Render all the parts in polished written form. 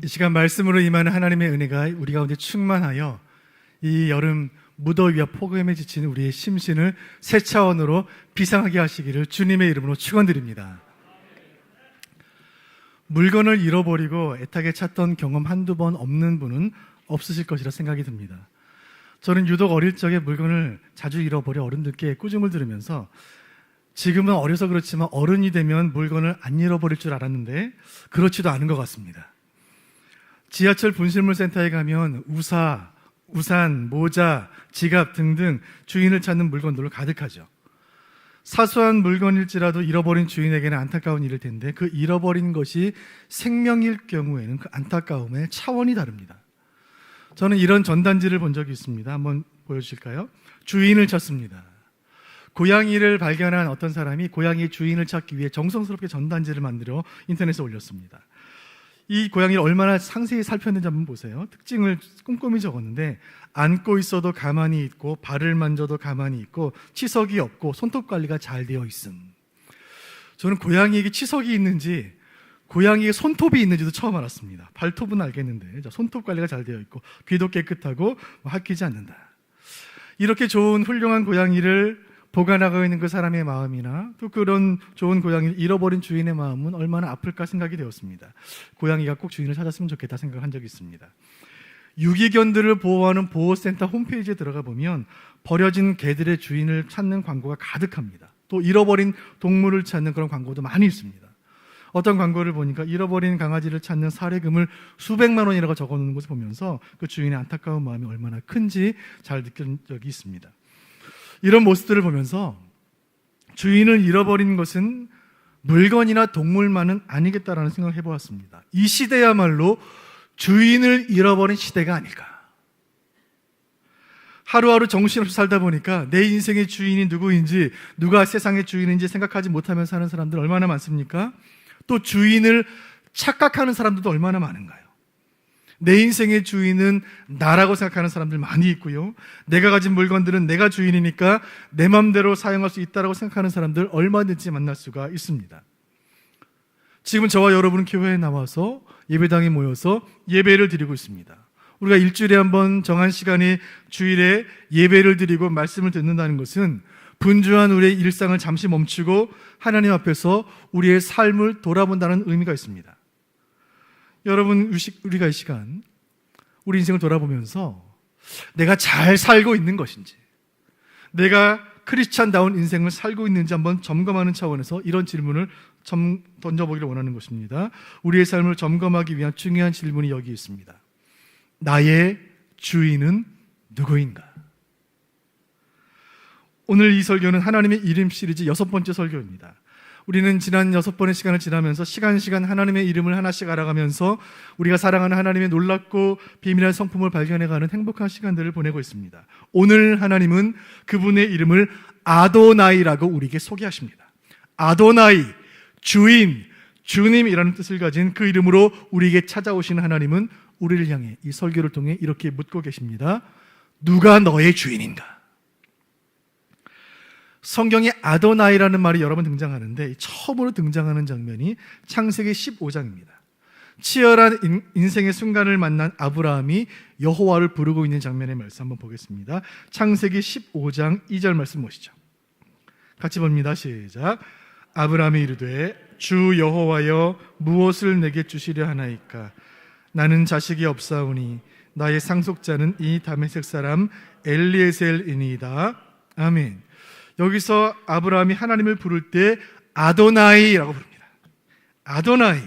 이 시간 말씀으로 임하는 하나님의 은혜가 우리 가운데 충만하여 이 여름 무더위와 폭염에 지친 우리의 심신을 새 차원으로 비상하게 하시기를 주님의 이름으로 축원드립니다. 물건을 잃어버리고 애타게 찾던 경험 한두 번 없는 분은 없으실 것이라 생각이 듭니다. 저는 유독 어릴 적에 물건을 자주 잃어버려 어른들께 꾸중을 들으면서 지금은 어려서 그렇지만 어른이 되면 물건을 안 잃어버릴 줄 알았는데 그렇지도 않은 것 같습니다. 지하철 분실물센터에 가면 우산, 모자, 지갑 등등 주인을 찾는 물건들로 가득하죠. 사소한 물건일지라도 잃어버린 주인에게는 안타까운 일일 텐데 그 잃어버린 것이 생명일 경우에는 그 안타까움의 차원이 다릅니다. 저는 이런 전단지를 본 적이 있습니다. 한번 보여주실까요? 주인을 찾습니다. 고양이를 발견한 어떤 사람이 고양이의 주인을 찾기 위해 정성스럽게 전단지를 만들어 인터넷에 올렸습니다. 이 고양이를 얼마나 상세히 살폈는지 한번 보세요. 특징을 꼼꼼히 적었는데 안고 있어도 가만히 있고 발을 만져도 가만히 있고 치석이 없고 손톱 관리가 잘 되어 있음. 저는 고양이에게 치석이 있는지 고양이의 손톱이 있는지도 처음 알았습니다. 발톱은 알겠는데 손톱 관리가 잘 되어 있고 귀도 깨끗하고 핥히지 않는다. 이렇게 좋은 훌륭한 고양이를 보관하고 있는 그 사람의 마음이나 또 그런 좋은 고양이를 잃어버린 주인의 마음은 얼마나 아플까 생각이 되었습니다. 고양이가 꼭 주인을 찾았으면 좋겠다 생각한 적이 있습니다. 유기견들을 보호하는 보호센터 홈페이지에 들어가 보면 버려진 개들의 주인을 찾는 광고가 가득합니다. 또 잃어버린 동물을 찾는 그런 광고도 많이 있습니다. 어떤 광고를 보니까 잃어버린 강아지를 찾는 사례금을 수백만 원이라고 적어놓는 것을 보면서 그 주인의 안타까운 마음이 얼마나 큰지 잘 느낀 적이 있습니다. 이런 모습들을 보면서 주인을 잃어버린 것은 물건이나 동물만은 아니겠다라는 생각을 해보았습니다. 이 시대야말로 주인을 잃어버린 시대가 아닐까. 하루하루 정신없이 살다 보니까 내 인생의 주인이 누구인지, 누가 세상의 주인인지 생각하지 못하며 사는 사람들 얼마나 많습니까? 또 주인을 착각하는 사람들도 얼마나 많은가요? 내 인생의 주인은 나라고 생각하는 사람들 많이 있고요. 내가 가진 물건들은 내가 주인이니까 내 마음대로 사용할 수 있다고 생각하는 사람들 얼마든지 만날 수가 있습니다. 지금 저와 여러분은 교회에 나와서 예배당에 모여서 예배를 드리고 있습니다. 우리가 일주일에 한 번 정한 시간에 주일에 예배를 드리고 말씀을 듣는다는 것은 분주한 우리의 일상을 잠시 멈추고 하나님 앞에서 우리의 삶을 돌아본다는 의미가 있습니다. 여러분, 우리가 이 시간 우리 인생을 돌아보면서 내가 잘 살고 있는 것인지, 내가 크리스찬다운 인생을 살고 있는지 한번 점검하는 차원에서 이런 질문을 던져보기를 원하는 것입니다. 우리의 삶을 점검하기 위한 중요한 질문이 여기 있습니다. 나의 주인은 누구인가? 오늘 이 설교는 하나님의 이름 시리즈 6번째 설교입니다. 우리는 지난 6번의 시간을 지나면서 시간 하나님의 이름을 하나씩 알아가면서 우리가 사랑하는 하나님의 놀랍고 비밀한 성품을 발견해가는 행복한 시간들을 보내고 있습니다. 오늘 하나님은 그분의 이름을 아도나이라고 우리에게 소개하십니다. 아도나이, 주인, 주님이라는 뜻을 가진 그 이름으로 우리에게 찾아오신 하나님은 우리를 향해 이 설교를 통해 이렇게 묻고 계십니다. 누가 너의 주인인가? 성경에 아도나이라는 말이 여러 번 등장하는데 처음으로 등장하는 장면이 창세기 15장입니다. 치열한 인생의 순간을 만난 아브라함이 여호와를 부르고 있는 장면의 말씀 한번 보겠습니다. 창세기 15장 2절 말씀 보시죠. 같이 봅니다. 시작. 아브라함이 이르되 주 여호와여 무엇을 내게 주시려 하나이까? 나는 자식이 없사오니 나의 상속자는 이 다메섹 사람 엘리에셀이니이다. 아멘. 여기서 아브라함이 하나님을 부를 때 아도나이라고 부릅니다. 아도나이.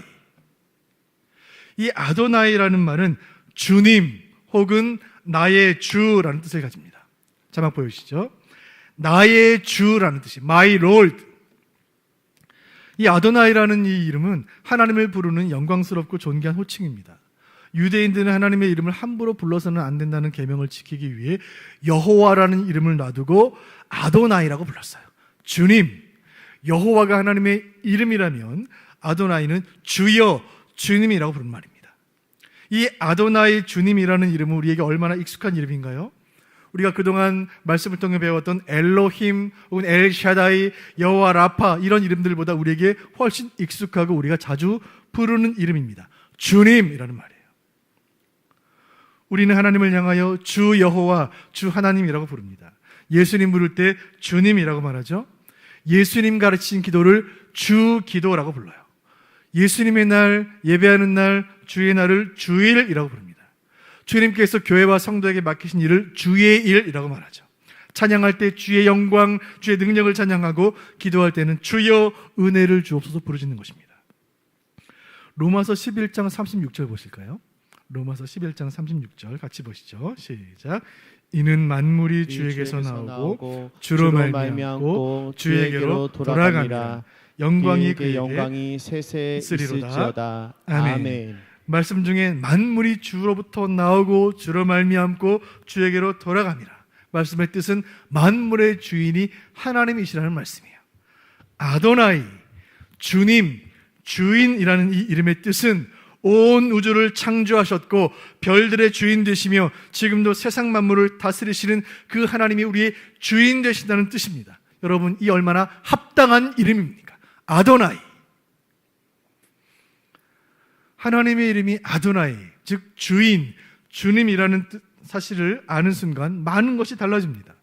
이 아도나이라는 말은 주님 혹은 나의 주라는 뜻을 가집니다. 자막 보여주시죠. 나의 주라는 뜻이 My Lord. 이 아도나이라는 이 이름은 하나님을 부르는 영광스럽고 존귀한 호칭입니다. 유대인들은 하나님의 이름을 함부로 불러서는 안 된다는 계명을 지키기 위해 여호와라는 이름을 놔두고 아도나이라고 불렀어요. 주님, 여호와가 하나님의 이름이라면 아도나이는 주여, 주님이라고 부르는 말입니다. 이 아도나이 주님이라는 이름은 우리에게 얼마나 익숙한 이름인가요? 우리가 그동안 말씀을 통해 배웠던 엘로힘 혹은 엘샤다이, 여호와 라파 이런 이름들보다 우리에게 훨씬 익숙하고 우리가 자주 부르는 이름입니다. 주님이라는 말이에요. 우리는 하나님을 향하여 주 여호와, 주 하나님이라고 부릅니다. 예수님 부를 때 주님이라고 말하죠. 예수님 가르치신 기도를 주 기도라고 불러요. 예수님의 날, 예배하는 날, 주의 날을 주일이라고 부릅니다. 주님께서 교회와 성도에게 맡기신 일을 주의 일이라고 말하죠. 찬양할 때 주의 영광, 주의 능력을 찬양하고, 기도할 때는 주여 은혜를 주옵소서 부르짖는 것입니다. 로마서 11장 36절 보실까요? 로마서 11장 36절 같이 보시죠. 시작. 이는 만물이 주에게서 나오고 주로 말미암고 주에게로 돌아갑니다. 영광이 그에게 영광이 세세 있을지어다. 아멘. 말씀 중에 만물이 주로부터 나오고 주로 말미암고 주에게로 돌아갑니다. 말씀의 뜻은 만물의 주인이 하나님이시라는 말씀이에요. 아도나이, 주님, 주인이라는 이 이름의 뜻은 온 우주를 창조하셨고 별들의 주인 되시며 지금도 세상 만물을 다스리시는 그 하나님이 우리의 주인 되신다는 뜻입니다. 여러분, 이 얼마나 합당한 이름입니까? 아도나이. 하나님의 이름이 아도나이, 즉 주인, 주님이라는 사실을 아는 순간 많은 것이 달라집니다.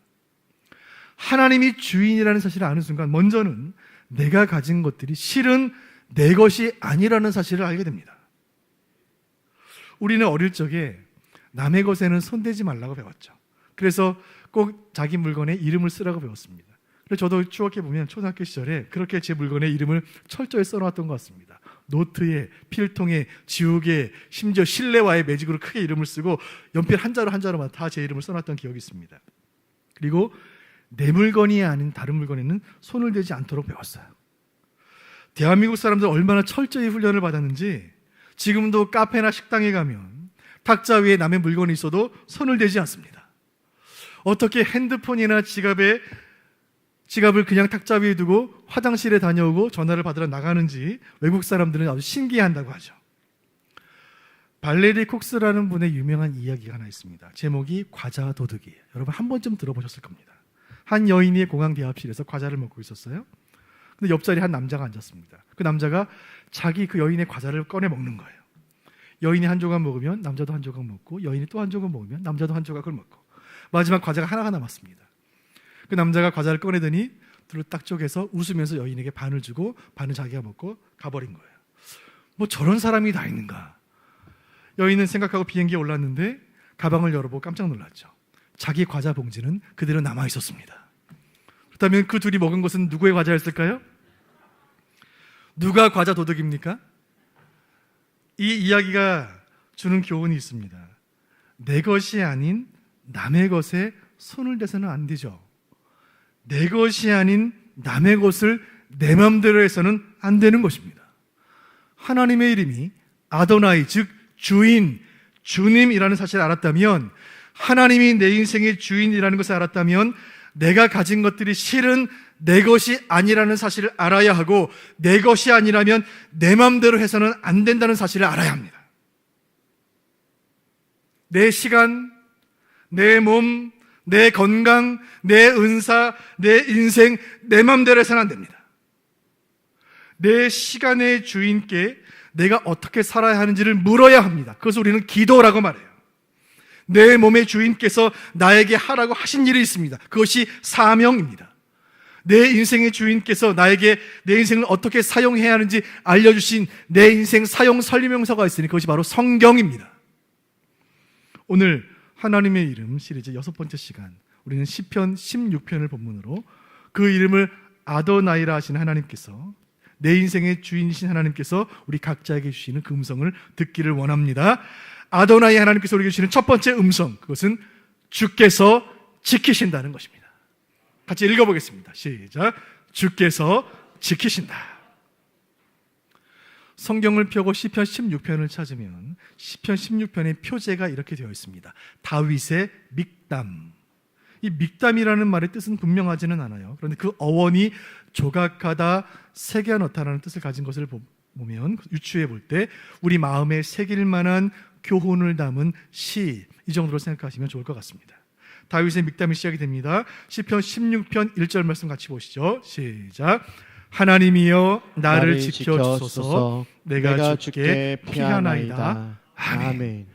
하나님이 주인이라는 사실을 아는 순간 먼저는 내가 가진 것들이 실은 내 것이 아니라는 사실을 알게 됩니다. 우리는 어릴 적에 남의 것에는 손대지 말라고 배웠죠. 그래서 꼭 자기 물건에 이름을 쓰라고 배웠습니다. 그래서 저도 추억해 보면 초등학교 시절에 그렇게 제 물건에 이름을 철저히 써놨던 것 같습니다. 노트에, 필통에, 지우개에, 심지어 실내화에 매직으로 크게 이름을 쓰고 연필 한 자루 한 자루마다 다 제 이름을 써놨던 기억이 있습니다. 그리고 내 물건이 아닌 다른 물건에는 손을 대지 않도록 배웠어요. 대한민국 사람들 얼마나 철저히 훈련을 받았는지 지금도 카페나 식당에 가면 탁자 위에 남의 물건이 있어도 손을 대지 않습니다. 어떻게 핸드폰이나 지갑을 그냥 탁자 위에 두고 화장실에 다녀오고 전화를 받으러 나가는지 외국 사람들은 아주 신기해한다고 하죠. 발레리 콕스라는 분의 유명한 이야기가 하나 있습니다. 제목이 과자 도둑이에요. 여러분 한 번쯤 들어보셨을 겁니다. 한 여인이 공항 대합실에서 과자를 먹고 있었어요. 근데 옆자리에 한 남자가 앉았습니다. 그 남자가 자기 그 여인의 과자를 꺼내 먹는 거예요. 여인이 한 조각 먹으면 남자도 한 조각 먹고, 여인이 또 한 조각 먹으면 남자도 한 조각을 먹고, 마지막 과자가 하나가 남았습니다. 그 남자가 과자를 꺼내더니 둘을 딱 쪼개서 웃으면서 여인에게 반을 주고 반을 자기가 먹고 가버린 거예요. 뭐 저런 사람이 다 있는가? 여인은 생각하고 비행기에 올랐는데 가방을 열어보고 깜짝 놀랐죠. 자기 과자 봉지는 그대로 남아 있었습니다. 그렇다면 그 둘이 먹은 것은 누구의 과자였을까요? 누가 과자 도둑입니까? 이 이야기가 주는 교훈이 있습니다. 내 것이 아닌 남의 것에 손을 대서는 안 되죠. 내 것이 아닌 남의 것을 내 마음대로 해서는 안 되는 것입니다. 하나님의 이름이 아도나이, 즉 주인, 주님이라는 사실을 알았다면, 하나님이 내 인생의 주인이라는 것을 알았다면 내가 가진 것들이 실은 내 것이 아니라는 사실을 알아야 하고, 내 것이 아니라면 내 마음대로 해서는 안 된다는 사실을 알아야 합니다. 내 시간, 내 몸, 내 건강, 내 은사, 내 인생, 내 마음대로 해서는 안 됩니다. 내 시간의 주인께 내가 어떻게 살아야 하는지를 물어야 합니다. 그것을 우리는 기도라고 말해요. 내 몸의 주인께서 나에게 하라고 하신 일이 있습니다. 그것이 사명입니다. 내 인생의 주인께서 나에게 내 인생을 어떻게 사용해야 하는지 알려주신 내 인생 사용 설명서가 있으니 그것이 바로 성경입니다. 오늘 하나님의 이름 시리즈 6번째 시간, 우리는 시편 16편을 본문으로 그 이름을 아도나이라 하시는 하나님께서, 내 인생의 주인이신 하나님께서 우리 각자에게 주시는 그 음성을 듣기를 원합니다. 아도나이 하나님께서 우리에게 주시는 첫 번째 음성, 그것은 주께서 지키신다는 것입니다. 같이 읽어보겠습니다. 시작. 주께서 지키신다. 성경을 펴고 시편 16편을 찾으면 시편 16편의 표제가 이렇게 되어 있습니다. 다윗의 믹담. 이 믹담이라는 말의 뜻은 분명하지는 않아요. 그런데 그 어원이 조각하다, 새겨 넣다라는 뜻을 가진 것을 보면, 유추해 볼 때 우리 마음에 새길 만한 교훈을 담은 시, 이 정도로 생각하시면 좋을 것 같습니다. 다윗의 믹담이 시작이 됩니다. 시편 16편 1절 말씀 같이 보시죠. 시작. 하나님이여 나를 지켜주소서. 내가 주께 피하나이다. 아멘.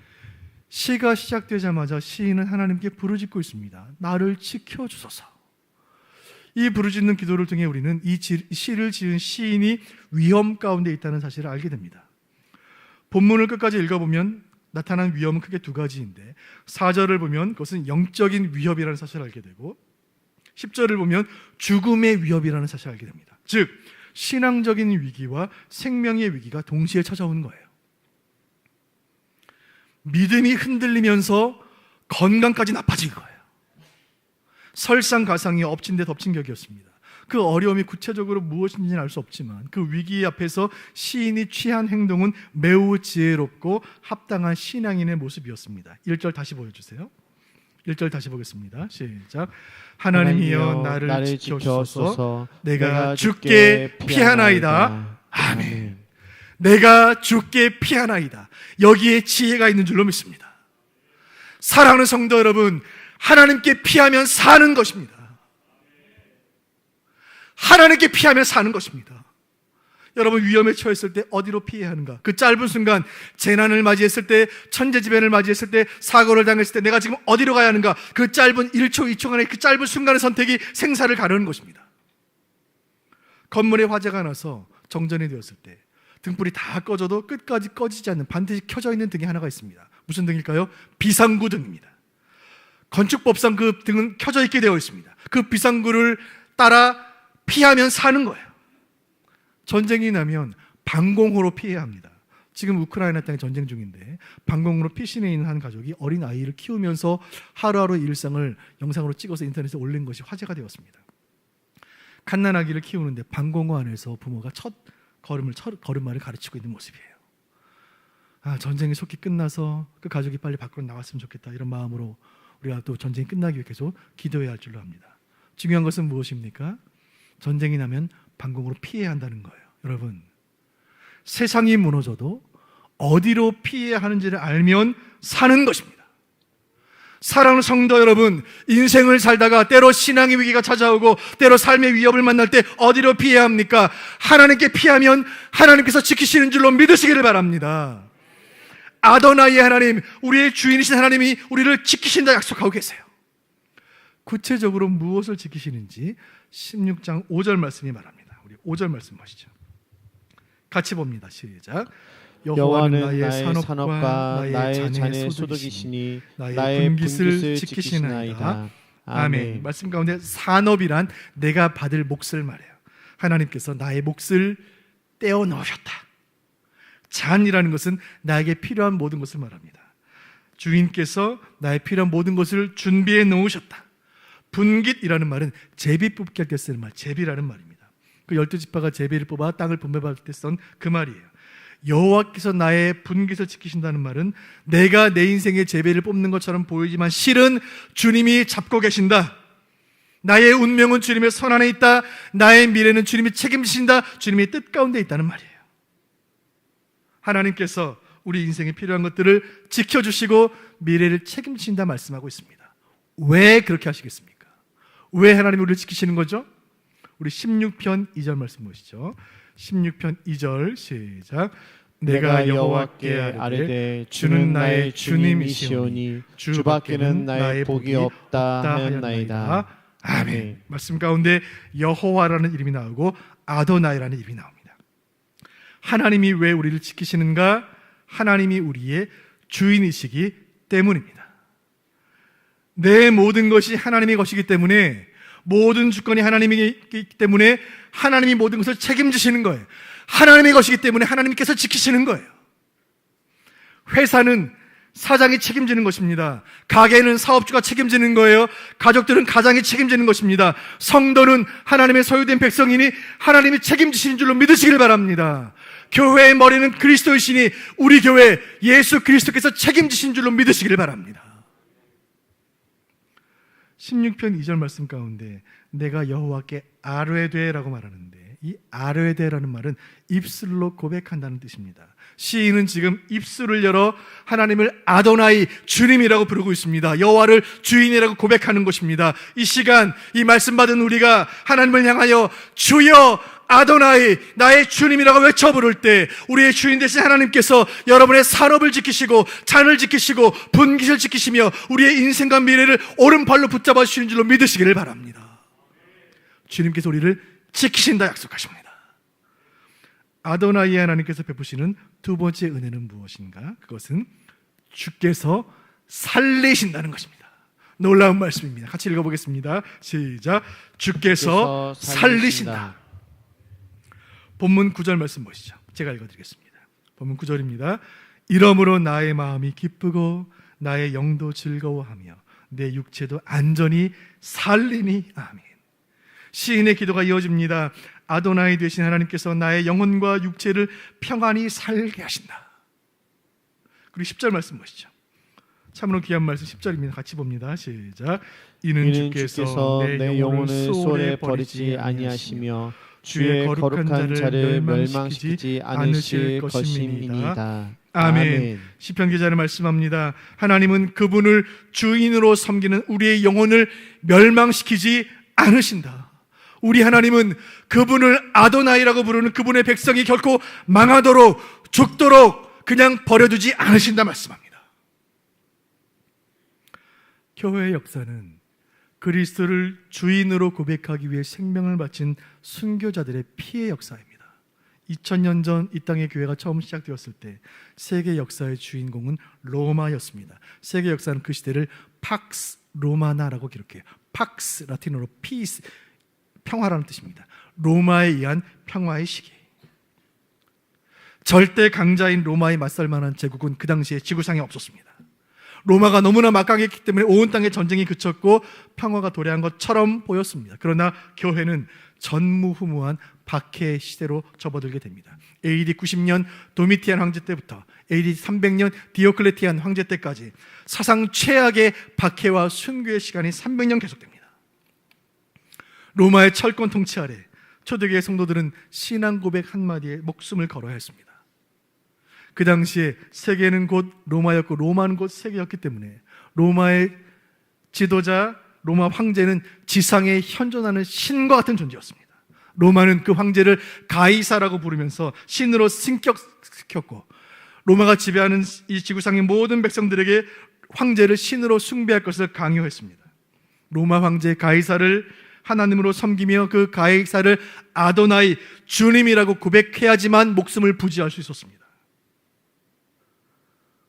시가 시작되자마자 시인은 하나님께 부르짖고 있습니다. 나를 지켜주소서. 이 부르짖는 기도를 통해 우리는 이 시를 지은 시인이 위험 가운데 있다는 사실을 알게 됩니다. 본문을 끝까지 읽어보면 나타난 위험은 크게 두 가지인데 4절을 보면 그것은 영적인 위협이라는 사실을 알게 되고 10절을 보면 죽음의 위협이라는 사실을 알게 됩니다. 즉 신앙적인 위기와 생명의 위기가 동시에 찾아오는 거예요. 믿음이 흔들리면서 건강까지 나빠진 거예요. 설상가상이 엎친 데 덮친 격이었습니다. 그 어려움이 구체적으로 무엇인지는 알 수 없지만 그 위기 앞에서 시인이 취한 행동은 매우 지혜롭고 합당한 신앙인의 모습이었습니다. 1절 다시 보여주세요. 1절 다시 보겠습니다. 시작. 하나님이여 나를 지켜주소서. 내가 죽게 피하나이다. 아멘. 내가 죽게 피하나이다. 여기에 지혜가 있는 줄로 믿습니다. 사랑하는 성도 여러분, 하나님께 피하면 사는 것입니다. 하나님께 피하면 사는 것입니다. 여러분 위험에 처했을 때 어디로 피해야 하는가? 그 짧은 순간 재난을 맞이했을 때, 천재지변을 맞이했을 때, 사고를 당했을 때 내가 지금 어디로 가야 하는가? 그 짧은 1초, 2초 안에 그 짧은 순간의 선택이 생사를 가르는 것입니다. 건물에 화재가 나서 정전이 되었을 때 등불이 다 꺼져도 끝까지 꺼지지 않는 반드시 켜져 있는 등이 하나가 있습니다. 무슨 등일까요? 비상구 등입니다. 건축법상 그 등은 켜져 있게 되어 있습니다. 그 비상구를 따라 피하면 사는 거예요. 전쟁이 나면 방공호로 피해야 합니다. 지금 우크라이나 땅에 전쟁 중인데 방공호로 피신해 있는 한 가족이 어린 아이를 키우면서 하루하루 일상을 영상으로 찍어서 인터넷에 올린 것이 화제가 되었습니다. 갓난아기를 키우는데 방공호 안에서 부모가 첫 걸음마를 가르치고 있는 모습이에요. 전쟁이 속히 끝나서 그 가족이 빨리 밖으로 나왔으면 좋겠다, 이런 마음으로 우리가 또 전쟁이 끝나기 위해 계속 기도해야 할 줄로 압니다. 중요한 것은 무엇입니까? 전쟁이 나면 방공으로 피해야 한다는 거예요. 여러분, 세상이 무너져도 어디로 피해야 하는지를 알면 사는 것입니다. 사랑하는 성도 여러분, 인생을 살다가 때로 신앙의 위기가 찾아오고 때로 삶의 위협을 만날 때 어디로 피해야 합니까? 하나님께 피하면 하나님께서 지키시는 줄로 믿으시기를 바랍니다. 아도나이의 하나님, 우리의 주인이신 하나님이 우리를 지키신다 약속하고 계세요. 구체적으로 무엇을 지키시는지 16장 5절 말씀이 말합니다. 우리 5절 말씀 보시죠. 같이 봅니다. 시작. 여호와는 나의 산업과 나의 자녀의 소득이시니 나의 분깃을 지키시나이다. 아멘. 말씀 가운데 산업이란 내가 받을 몫을 말해요. 하나님께서 나의 몫을 떼어 넣으셨다. 잔이라는 것은 나에게 필요한 모든 것을 말합니다. 주인께서 나의 필요한 모든 것을 준비해 놓으셨다. 분깃이라는 말은 제비 뽑기 할 때 쓰는 말, 제비라는 말입니다. 그 12지파가 제비를 뽑아 땅을 분배받을 때 쓴 그 말이에요. 여호와께서 나의 분깃을 지키신다는 말은 내가 내 인생의 제비를 뽑는 것처럼 보이지만 실은 주님이 잡고 계신다. 나의 운명은 주님의 손 안에 있다. 나의 미래는 주님이 책임지신다. 주님의 뜻 가운데 있다는 말이에요. 하나님께서 우리 인생에 필요한 것들을 지켜주시고 미래를 책임지신다 말씀하고 있습니다. 왜 그렇게 하시겠습니까? 왜 하나님이 우리를 지키시는 거죠? 우리 16편 2절 말씀 보시죠. 16편 2절 시작. 내가 여호와께 아뢰되 주는 나의 주님이시오니 주 밖에는 나의 복이 없다 하였나이다. 아멘. 말씀 가운데 여호와라는 이름이 나오고 아도나이라는 이름이 나옵니다. 하나님이 왜 우리를 지키시는가? 하나님이 우리의 주인이시기 때문입니다. 내 모든 것이 하나님의 것이기 때문에, 모든 주권이 하나님이기 때문에 하나님이 모든 것을 책임지시는 거예요. 하나님의 것이기 때문에 하나님께서 지키시는 거예요. 회사는 사장이 책임지는 것입니다. 가게는 사업주가 책임지는 거예요. 가족들은 가장이 책임지는 것입니다. 성도는 하나님의 소유된 백성이니 하나님이 책임지시는 줄로 믿으시길 바랍니다. 교회의 머리는 그리스도이시니 우리 교회 예수 그리스도께서 책임지신 줄로 믿으시길 바랍니다. 16편 2절 말씀 가운데 내가 여호와께 아뢰되라고 말하는데 이 아뢰데라는 말은 입술로 고백한다는 뜻입니다. 시인은 지금 입술을 열어 하나님을 아도나이, 주님이라고 부르고 있습니다. 여호와를 주인이라고 고백하는 것입니다. 이 시간 이 말씀 받은 우리가 하나님을 향하여 주여 아도나이, 나의 주님이라고 외쳐 부를 때 우리의 주인 되신 하나님께서 여러분의 산업을 지키시고 잔을 지키시고 분깃을 지키시며 우리의 인생과 미래를 오른팔로 붙잡아 주시는 줄로 믿으시기를 바랍니다. 주님께서 우리를 지키신다 약속하십니다. 아도나이 하나님께서 베푸시는 두 번째 은혜는 무엇인가? 그것은 주께서 살리신다는 것입니다. 놀라운 말씀입니다. 같이 읽어보겠습니다. 시작. 주께서 살리신다. 본문 9절 말씀 보시죠. 제가 읽어드리겠습니다. 본문 9절입니다. 이러므로 나의 마음이 기쁘고 나의 영도 즐거워하며 내 육체도 안전히 살리니. 아멘. 시인의 기도가 이어집니다. 아도나이 되신 하나님께서 나의 영혼과 육체를 평안히 살게 하신다. 그리고 10절 말씀 보시죠. 참으로 귀한 말씀 10절입니다. 같이 봅니다. 시작. 이는 주께서 내 영혼을 소홀히 버리지 아니하시며 주의 거룩한 자를 멸망시키지 않으실 것임이니이다. 아멘. 시편 기자는 말씀합니다. 하나님은 그분을 주인으로 섬기는 우리의 영혼을 멸망시키지 않으신다. 우리 하나님은 그분을 아도나이라고 부르는 그분의 백성이 결코 망하도록 죽도록 그냥 버려두지 않으신다 말씀합니다. 교회의 역사는 그리스도를 주인으로 고백하기 위해 생명을 바친 순교자들의 피의 역사입니다. 2000년 전 이 땅의 교회가 처음 시작되었을 때 세계 역사의 주인공은 로마였습니다. 세계 역사는 그 시대를 팍스 로마나라고 기록해요. 팍스 라틴어로 피스, 평화라는 뜻입니다. 로마에 의한 평화의 시기. 절대 강자인 로마에 맞설 만한 제국은 그 당시에 지구상에 없었습니다. 로마가 너무나 막강했기 때문에 온 땅에 전쟁이 그쳤고 평화가 도래한 것처럼 보였습니다. 그러나 교회는 전무후무한 박해의 시대로 접어들게 됩니다. AD 90년 도미티안 황제 때부터 AD 300년 디오클레티안 황제 때까지 사상 최악의 박해와 순교의 시간이 300년 계속됩니다. 로마의 철권 통치 아래 초대교회 성도들은 신앙 고백 한마디에 목숨을 걸어야 했습니다. 그 당시에 세계는 곧 로마였고 로마는 곧 세계였기 때문에 로마의 지도자 로마 황제는 지상에 현존하는 신과 같은 존재였습니다. 로마는 그 황제를 가이사라고 부르면서 신으로 승격시켰고 로마가 지배하는 이 지구상의 모든 백성들에게 황제를 신으로 숭배할 것을 강요했습니다. 로마 황제 가이사를 하나님으로 섬기며 그 가이사를 아도나이, 주님이라고 고백해야지만 목숨을 부지할 수 있었습니다.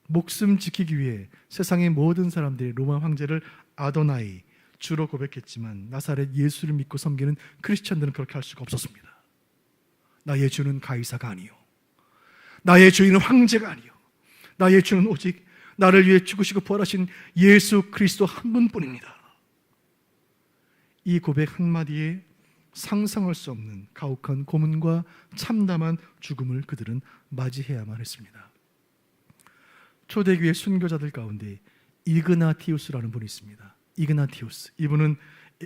목숨 지키기 위해 세상의 모든 사람들이 로마 황제를 아도나이, 주로 고백했지만 나사렛 예수를 믿고 섬기는 크리스천들은 그렇게 할 수가 없었습니다. 나의 주는 가이사가 아니요, 나의 주인은 황제가 아니요, 나의 주는 오직 나를 위해 죽으시고 부활하신 예수 그리스도 한 분뿐입니다. 이 고백 한마디에 상상할 수 없는 가혹한 고문과 참담한 죽음을 그들은 맞이해야만 했습니다. 초대교회 순교자들 가운데 이그나티우스라는 분이 있습니다. 이그나티우스, 이분은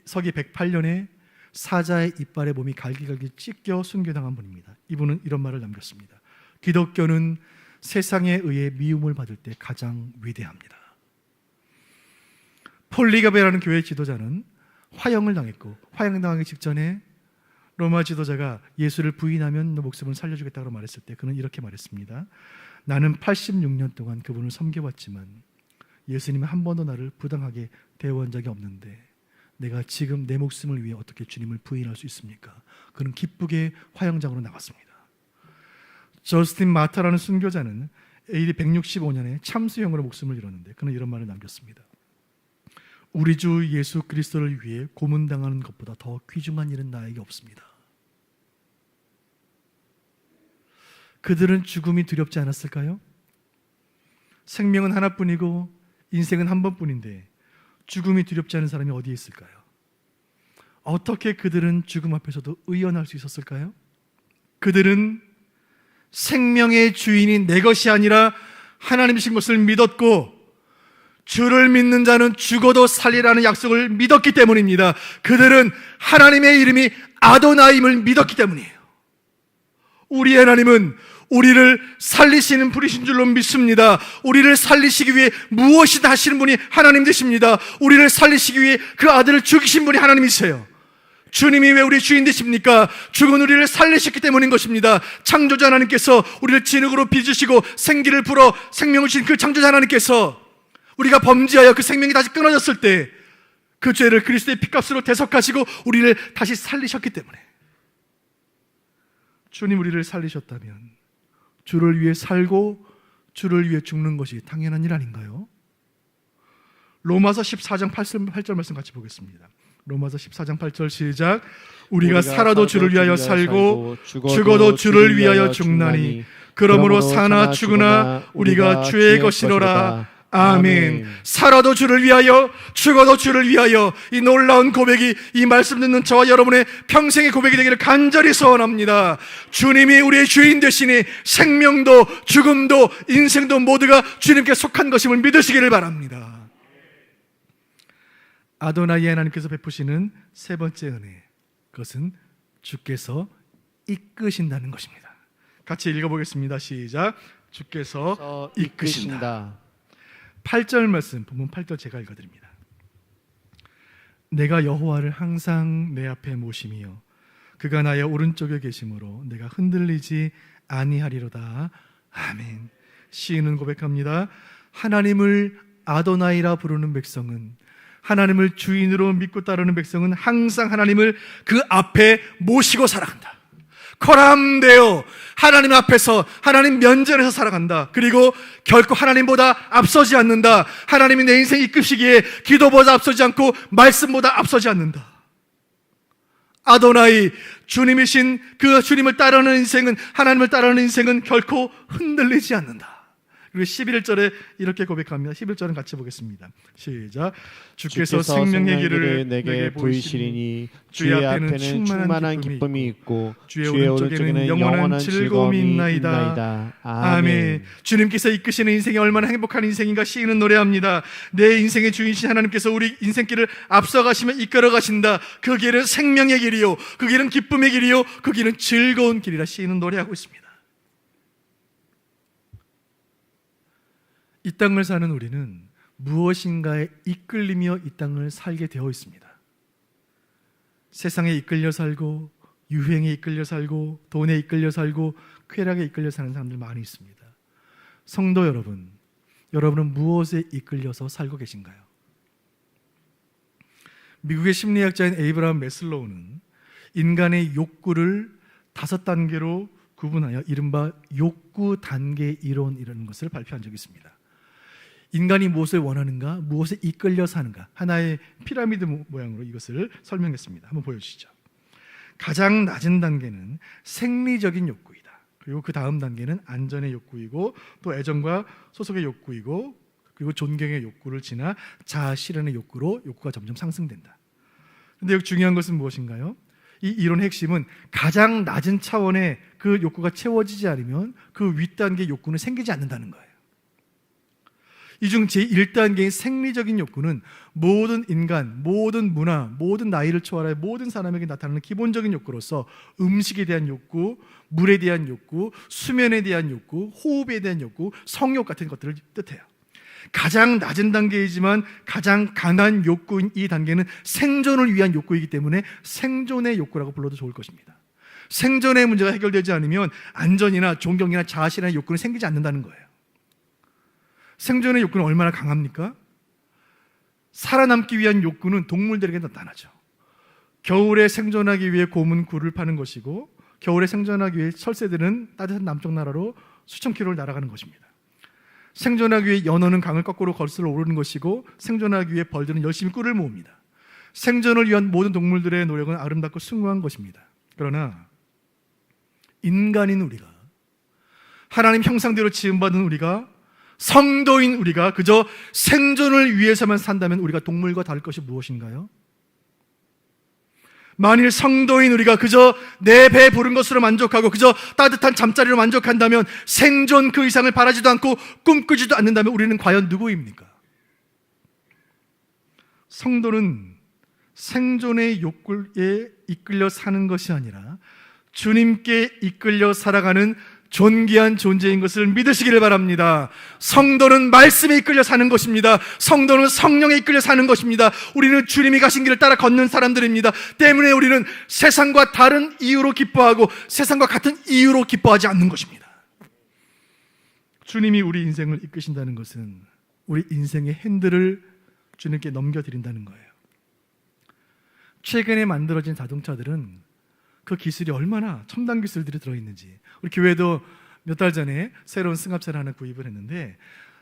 서기 108년에 사자의 이빨에 몸이 갈기갈기 찢겨 순교당한 분입니다. 이분은 이런 말을 남겼습니다. 기독교는 세상에 의해 미움을 받을 때 가장 위대합니다. 폴리가베라는 교회 지도자는 화형을 당했고 화형당하기 직전에 로마 지도자가 예수를 부인하면 너 목숨을 살려주겠다고 말했을 때 그는 이렇게 말했습니다. 나는 86년 동안 그분을 섬겨왔지만 예수님은 한 번도 나를 부당하게 대우한 적이 없는데 내가 지금 내 목숨을 위해 어떻게 주님을 부인할 수 있습니까? 그는 기쁘게 화형장으로 나갔습니다. 저스틴 마타라는 순교자는 AD 165년에 참수형으로 목숨을 잃었는데 그는 이런 말을 남겼습니다. 우리 주 예수 그리스도를 위해 고문당하는 것보다 더 귀중한 일은 나에게 없습니다. 그들은 죽음이 두렵지 않았을까요? 생명은 하나뿐이고 인생은 한 번뿐인데 죽음이 두렵지 않은 사람이 어디에 있을까요? 어떻게 그들은 죽음 앞에서도 의연할 수 있었을까요? 그들은 생명의 주인이 내 것이 아니라 하나님이신 것을 믿었고 주를 믿는 자는 죽어도 살리라는 약속을 믿었기 때문입니다. 그들은 하나님의 이름이 아도나임을 믿었기 때문이에요. 우리 하나님은 우리를 살리시는 분이신 줄로 믿습니다. 우리를 살리시기 위해 무엇이든 하시는 분이 하나님 되십니다. 우리를 살리시기 위해 그 아들을 죽이신 분이 하나님이세요. 주님이 왜 우리 주인 되십니까? 죽은 우리를 살리셨기 때문인 것입니다. 창조자 하나님께서 우리를 진흙으로 빚으시고 생기를 불어 생명을 주신 그 창조자 하나님께서 우리가 범죄하여 그 생명이 다시 끊어졌을 때 그 죄를 그리스도의 피값으로 대속하시고 우리를 다시 살리셨기 때문에, 주님 우리를 살리셨다면 주를 위해 살고 주를 위해 죽는 것이 당연한 일 아닌가요? 로마서 14장 8절 말씀 같이 보겠습니다. 로마서 14장 8절 시작. 우리가 살아도 주를 위하여 살고 죽어도 주를 위하여 죽나니 그러므로 사나 죽으나 우리가 주의 것이로라. 아멘. 살아도 주를 위하여 죽어도 주를 위하여, 이 놀라운 고백이 이 말씀 듣는 저와 여러분의 평생의 고백이 되기를 간절히 소원합니다. 주님이 우리의 주인 되시니 생명도 죽음도 인생도 모두가 주님께 속한 것임을 믿으시기를 바랍니다. 아도나이 하나님께서 베푸시는 세 번째 은혜, 그것은 주께서 이끄신다는 것입니다. 같이 읽어보겠습니다. 시작. 주께서 이끄신다. 8절 말씀, 본문 8절 제가 읽어드립니다. 내가 여호와를 항상 내 앞에 모심이여 그가 나의 오른쪽에 계심으로 내가 흔들리지 아니하리로다. 아멘. 시인은 고백합니다. 하나님을 아도나이라 부르는 백성은, 하나님을 주인으로 믿고 따르는 백성은 항상 하나님을 그 앞에 모시고 살아간다. 코람데오, 하나님 앞에서, 하나님 면전에서 살아간다. 그리고 결코 하나님보다 앞서지 않는다. 하나님이 내 인생 이끄시기에 기도보다 앞서지 않고 말씀보다 앞서지 않는다. 아도나이, 주님이신 그 주님을 따르는 인생은, 하나님을 따르는 인생은 결코 흔들리지 않는다. 그리고 11절에 이렇게 고백합니다. 11절은 같이 보겠습니다. 시작. 주께서 생명의 길을 내게 보이시리니 주의 앞에는 충만한 기쁨이 있고 주의 오른쪽에는 영원한 즐거움이 있나이다. 아멘. 주님께서 이끄시는 인생이 얼마나 행복한 인생인가 시인은 노래합니다. 내 인생의 주인이신 하나님께서 우리 인생길을 앞서가시며 이끌어 가신다. 그 길은 생명의 길이요, 그 길은 기쁨의 길이요, 그 길은 즐거운 길이라 시인은 노래하고 있습니다. 이 땅을 사는 우리는 무엇인가에 이끌리며 이 땅을 살게 되어 있습니다. 세상에 이끌려 살고, 유행에 이끌려 살고, 돈에 이끌려 살고, 쾌락에 이끌려 사는 사람들 많이 있습니다. 성도 여러분, 여러분은 무엇에 이끌려서 살고 계신가요? 미국의 심리학자인 에이브라함 매슬로우는 인간의 욕구를 5단계로 구분하여 이른바 욕구 단계 이론이라는 것을 발표한 적이 있습니다. 인간이 무엇을 원하는가, 무엇에 이끌려 사는가, 하나의 피라미드 모양으로 이것을 설명했습니다. 한번 보여주시죠. 가장 낮은 단계는 생리적인 욕구이다. 그리고 그 다음 단계는 안전의 욕구이고, 또 애정과 소속의 욕구이고, 그리고 존경의 욕구를 지나 자아 실현의 욕구로 욕구가 점점 상승된다. 그런데 여기 중요한 것은 무엇인가요? 이 이론의 핵심은 가장 낮은 차원의 그 욕구가 채워지지 않으면 그 윗단계 욕구는 생기지 않는다는 거예요. 이 중 제1단계인 생리적인 욕구는 모든 인간, 모든 문화, 모든 나이를 초월하여 모든 사람에게 나타나는 기본적인 욕구로서 음식에 대한 욕구, 물에 대한 욕구, 수면에 대한 욕구, 호흡에 대한 욕구, 성욕 같은 것들을 뜻해요. 가장 낮은 단계이지만 가장 강한 욕구인 이 단계는 생존을 위한 욕구이기 때문에 생존의 욕구라고 불러도 좋을 것입니다. 생존의 문제가 해결되지 않으면 안전이나 존경이나 자아실현의 욕구는 생기지 않는다는 거예요. 생존의 욕구는 얼마나 강합니까? 살아남기 위한 욕구는 동물들에게 나타나죠. 겨울에 생존하기 위해 곰은 굴을 파는 것이고, 겨울에 생존하기 위해 철새들은 따뜻한 남쪽 나라로 수천 킬로를 날아가는 것입니다. 생존하기 위해 연어는 강을 거꾸로 거슬러 오르는 것이고, 생존하기 위해 벌들은 열심히 꿀을 모읍니다. 생존을 위한 모든 동물들의 노력은 아름답고 숭고한 것입니다. 그러나 인간인 우리가, 하나님 형상대로 지음받은 우리가, 성도인 우리가 그저 생존을 위해서만 산다면 우리가 동물과 다를 것이 무엇인가요? 만일 성도인 우리가 그저 내 배 부른 것으로 만족하고 그저 따뜻한 잠자리로 만족한다면, 생존 그 이상을 바라지도 않고 꿈꾸지도 않는다면 우리는 과연 누구입니까? 성도는 생존의 욕구에 이끌려 사는 것이 아니라 주님께 이끌려 살아가는 존귀한 존재인 것을 믿으시기를 바랍니다. 성도는 말씀에 이끌려 사는 것입니다. 성도는 성령에 이끌려 사는 것입니다. 우리는 주님이 가신 길을 따라 걷는 사람들입니다. 때문에 우리는 세상과 다른 이유로 기뻐하고 세상과 같은 이유로 기뻐하지 않는 것입니다. 주님이 우리 인생을 이끄신다는 것은 우리 인생의 핸들을 주님께 넘겨드린다는 거예요. 최근에 만들어진 자동차들은 그 기술이 얼마나 첨단 기술들이 들어있는지, 우리 교회도 몇 달 전에 새로운 승합차를 하나 구입을 했는데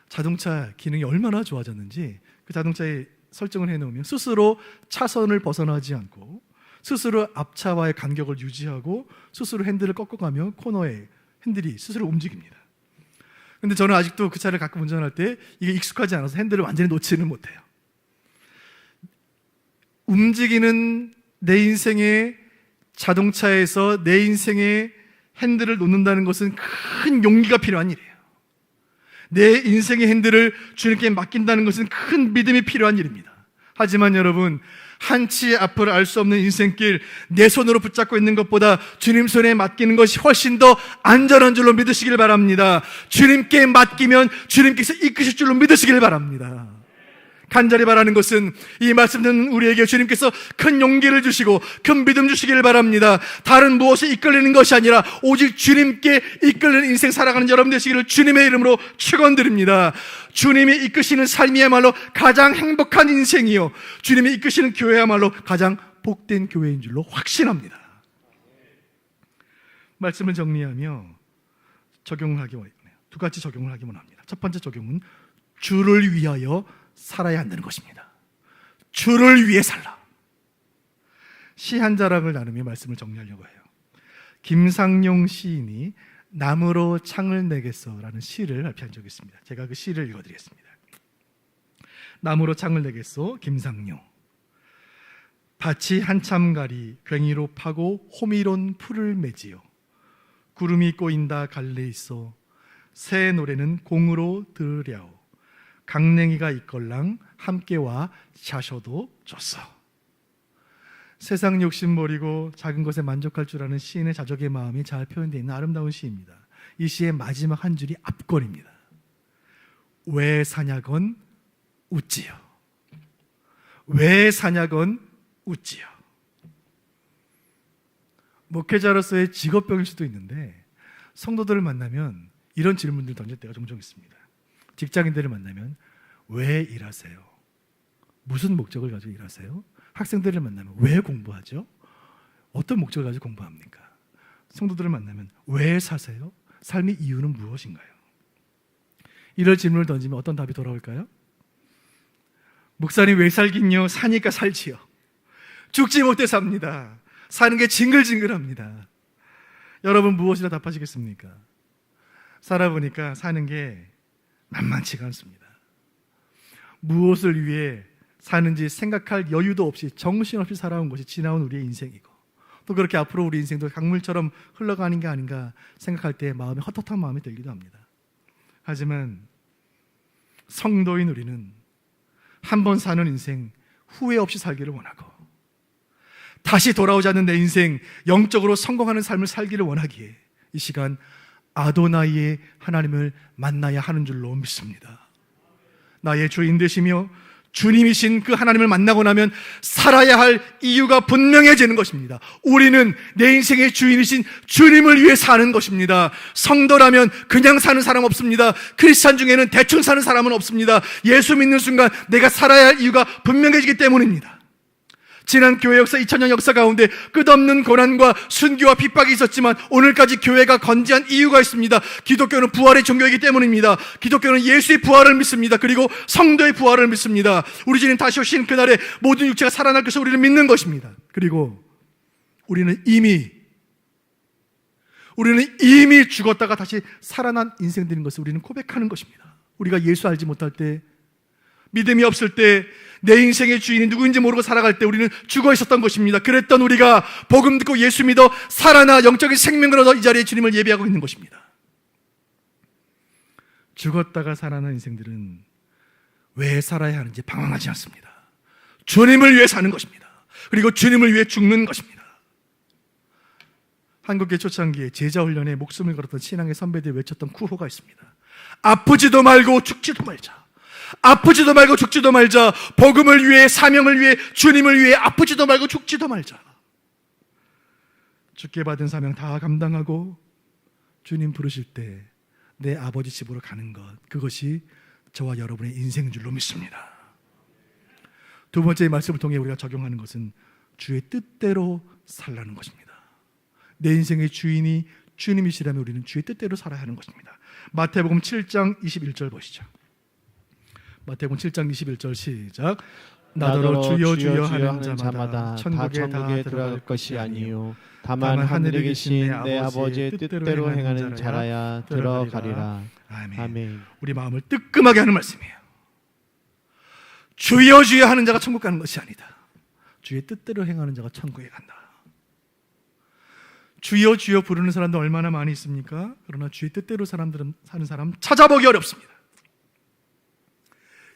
자동차 기능이 얼마나 좋아졌는지 그 자동차에 설정을 해놓으면 스스로 차선을 벗어나지 않고 스스로 앞차와의 간격을 유지하고 스스로 핸들을 꺾어가며 코너에 핸들이 스스로 움직입니다. 근데 저는 아직도 그 차를 가끔 운전할 때 이게 익숙하지 않아서 핸들을 완전히 놓지는 못해요. 움직이는 내 인생의 자동차에서 내 인생의 핸들을 놓는다는 것은 큰 용기가 필요한 일이에요. 내 인생의 핸들을 주님께 맡긴다는 것은 큰 믿음이 필요한 일입니다. 하지만 여러분, 한치 앞을 알 수 없는 인생길 내 손으로 붙잡고 있는 것보다 주님 손에 맡기는 것이 훨씬 더 안전한 줄로 믿으시길 바랍니다. 주님께 맡기면 주님께서 이끄실 줄로 믿으시길 바랍니다. 간절히 바라는 것은 이 말씀 듣는 우리에게 주님께서 큰 용기를 주시고 큰 믿음 주시기를 바랍니다. 다른 무엇에 이끌리는 것이 아니라 오직 주님께 이끌리는 인생 살아가는 여러분 되시기를 주님의 이름으로 축원드립니다. 주님이 이끄시는 삶이야말로 가장 행복한 인생이요, 주님이 이끄시는 교회야말로 가장 복된 교회인 줄로 확신합니다. 말씀을 정리하며 적용을 하기 원해요. 두 가지 적용을 하기 원합니다. 첫 번째 적용은 주를 위하여 살아야 한다는 것입니다. 주를 위해 살라. 시 한 자락을 나누며 말씀을 정리하려고 해요. 김상용 시인이 나무로 창을 내겠소라는 시를 발표한 적이 있습니다. 제가 그 시를 읽어드리겠습니다. 나무로 창을 내겠소 김상용. 밭이 한참 가리 괭이로 파고 호미론 풀을 매지요. 구름이 꼬인다 갈래 있어 새 노래는 공으로 들으랴오. 강냉이가 있걸랑 함께와 자셔도 좋소. 세상 욕심 버리고 작은 것에 만족할 줄 아는 시인의 자족의 마음이 잘 표현되어 있는 아름다운 시입니다. 이 시의 마지막 한 줄이 앞걸입니다. 왜 사냐건 웃지요. 왜 사냐건 웃지요. 목회자로서의 직업병일 수도 있는데 성도들을 만나면 이런 질문들을 던질 때가 종종 있습니다. 직장인들을 만나면 왜 일하세요? 무슨 목적을 가지고 일하세요? 학생들을 만나면 왜 공부하죠? 어떤 목적을 가지고 공부합니까? 성도들을 만나면 왜 사세요? 삶의 이유는 무엇인가요? 이런 질문을 던지면 어떤 답이 돌아올까요? 목사님 왜 살긴요? 사니까 살지요. 죽지 못해 삽니다. 사는 게 징글징글합니다. 여러분 무엇이라 답하시겠습니까? 살아보니까 사는 게 만만치가 않습니다. 무엇을 위해 사는지 생각할 여유도 없이 정신없이 살아온 것이 지나온 우리의 인생이고, 또 그렇게 앞으로 우리 인생도 강물처럼 흘러가는 게 아닌가 생각할 때 마음에 헛헛한 마음이 들기도 합니다. 하지만 성도인 우리는 한 번 사는 인생 후회 없이 살기를 원하고, 다시 돌아오지 않는 내 인생 영적으로 성공하는 삶을 살기를 원하기에 이 시간 아도나이의 하나님을 만나야 하는 줄로 믿습니다. 나의 주인 되시며 주님이신 그 하나님을 만나고 나면 살아야 할 이유가 분명해지는 것입니다. 우리는 내 인생의 주인이신 주님을 위해 사는 것입니다. 성도라면 그냥 사는 사람 없습니다. 크리스찬 중에는 대충 사는 사람은 없습니다. 예수 믿는 순간 내가 살아야 할 이유가 분명해지기 때문입니다. 지난 교회 역사 2000년 역사 가운데 끝없는 고난과 순교와 핍박이 있었지만 오늘까지 교회가 건재한 이유가 있습니다. 기독교는 부활의 종교이기 때문입니다. 기독교는 예수의 부활을 믿습니다. 그리고 성도의 부활을 믿습니다. 우리 주님 다시 오신 그날에 모든 육체가 살아날 것을 우리는 믿는 것입니다. 그리고 우리는 이미 죽었다가 다시 살아난 인생들인 것을 우리는 고백하는 것입니다. 우리가 예수 알지 못할 때, 믿음이 없을 때, 내 인생의 주인이 누구인지 모르고 살아갈 때 우리는 죽어 있었던 것입니다. 그랬던 우리가 복음 듣고 예수 믿어 살아나 영적인 생명을 얻어 이 자리에 주님을 예배하고 있는 것입니다. 죽었다가 살아난 인생들은 왜 살아야 하는지 방황하지 않습니다. 주님을 위해 사는 것입니다. 그리고 주님을 위해 죽는 것입니다. 한국의 초창기에 제자 훈련에 목숨을 걸었던 신앙의 선배들이 외쳤던 구호가 있습니다. 아프지도 말고 죽지도 말자. 아프지도 말고 죽지도 말자. 복음을 위해, 사명을 위해, 주님을 위해 아프지도 말고 죽지도 말자. 주께 받은 사명 다 감당하고 주님 부르실 때 내 아버지 집으로 가는 것, 그것이 저와 여러분의 인생인 줄로 믿습니다. 두 번째 말씀을 통해 우리가 적용하는 것은 주의 뜻대로 살라는 것입니다. 내 인생의 주인이 주님이시라면 우리는 주의 뜻대로 살아야 하는 것입니다. 마태복음 7장 21절 보시죠. 마태복음 7장 21절 시작. 나더러 주여 주여 하는 자마다 천국에 다 들어갈 것이 아니요 다만 하늘에 계신 내 아버지의 뜻대로 행하는 자라야 들어가리라. 아멘. 우리 마음을 뜨끔하게 하는 말씀이에요. 주여 주여 하는 자가 천국 가는 것이 아니다. 주의 뜻대로 행하는 자가 천국에 간다. 주여 주여 부르는 사람도 얼마나 많이 있습니까? 그러나 주의 뜻대로 사는 사람 찾아보기 어렵습니다.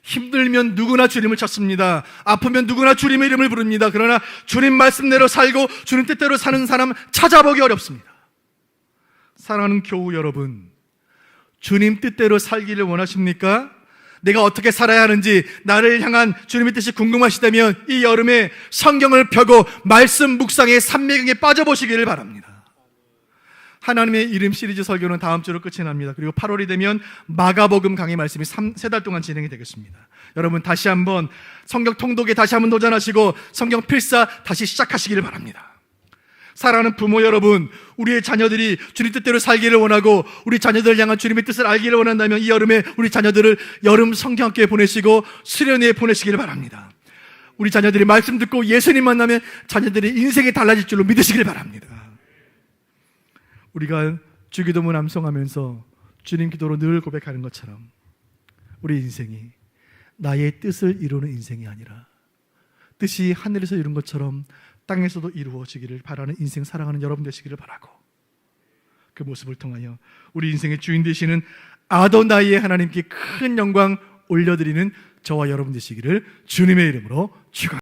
힘들면 누구나 주님을 찾습니다. 아프면 누구나 주님의 이름을 부릅니다. 그러나 주님 말씀대로 살고 주님 뜻대로 사는 사람 찾아보기 어렵습니다. 사랑하는 교우 여러분, 주님 뜻대로 살기를 원하십니까? 내가 어떻게 살아야 하는지 나를 향한 주님의 뜻이 궁금하시다면 이 여름에 성경을 펴고 말씀 묵상의 삼매경에 빠져보시기를 바랍니다. 하나님의 이름 시리즈 설교는 다음 주로 끝이 납니다. 그리고 8월이 되면 마가복음 강의 말씀이 3달 동안 진행이 되겠습니다. 여러분 다시 한번 성경 통독에 다시 한번 도전하시고 성경 필사 다시 시작하시기를 바랍니다. 사랑하는 부모 여러분, 우리의 자녀들이 주님 뜻대로 살기를 원하고 우리 자녀들을 향한 주님의 뜻을 알기를 원한다면 이 여름에 우리 자녀들을 여름 성경학교에 보내시고 수련회에 보내시기를 바랍니다. 우리 자녀들이 말씀 듣고 예수님 만나면 자녀들의 인생이 달라질 줄로 믿으시기를 바랍니다. 우리가 주기도문 암송하면서 주님 기도로 늘 고백하는 것처럼 우리 인생이 나의 뜻을 이루는 인생이 아니라 뜻이 하늘에서 이룬 것처럼 땅에서도 이루어지기를 바라는 인생 살아가는 여러분 되시기를 바라고, 그 모습을 통하여 우리 인생의 주인 되시는 아도나이의 하나님께 큰 영광 올려드리는 저와 여러분 되시기를 주님의 이름으로 축원합니다.